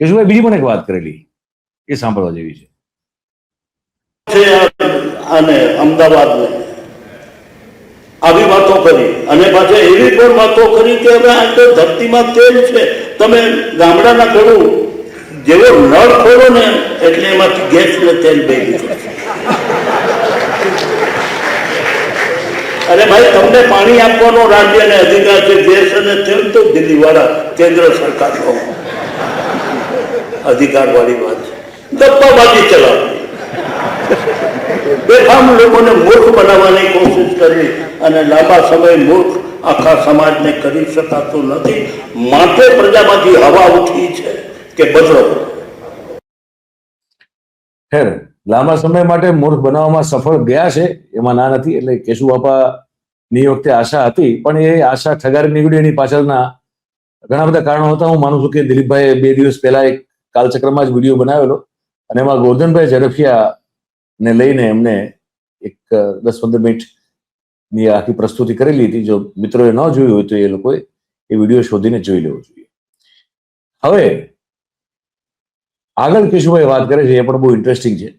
કેશુભાઈ બીજી પણ એક વાત કરેલી, એ સાંભળવા જેવી છે. અને અમદાવાદ આવી વાતો કરી અને પાછા એવી પણ વાતો કરી કે હવે આ તો ધરતીમાં તેલ છે, તમે ગામડાના ઘડું જેવો નળ ખોલો ને એટલે એમાંથી ગેસ ને તેલ બે નીકળે. અરે ભાઈ, તમને પાણી આપવાનો રાજ્યને અધિકાર છે, ગેસ અને તેલ તો દિલ્હી વાળા કેન્દ્ર સરકારનો અધિકાર વાળી વાત છે. ગપ્પાબાજી ચલાવવી, બેફામ લોકોને મૂર્ખ બનાવવાની કોશિશ કરવી અને લાંબા સમય મૂર્ખ આખા સમાજને કરી શકાતું નથી. માટે પ્રજામાંથી હવા ઉઠી છે કે બદલો. ખેર, લાંબા સમય માટે મૂર્ખ બનાવવામાં સફળ ગયા છે, એમાં ના નથી. એટલે કેશુ બાપાની વખતે આશા હતી, પણ એ આશા ઠગારી નીકળી. એની પાછળના ઘણા બધા કારણો હતા. હું માનું છું કે દિલીપભાઈએ 2 દિવસ પહેલા એક કાલચક્રમાં જ વિડીયો બનાવેલો અને એમાં ગોરધનભાઈ ઝડફિયા ને લઈને એમને એક 10-15 મિનિટની આખી પ્રસ્તુતિ કરેલી હતી. જો મિત્રોએ ન જોયું હોય તો એ લોકોએ એ વિડીયો શોધીને જોઈ લેવો જોઈએ. હવે આગળ કેશુભાઈ વાત કરે છે, એ પણ બહુ ઇન્ટરેસ્ટિંગ છે.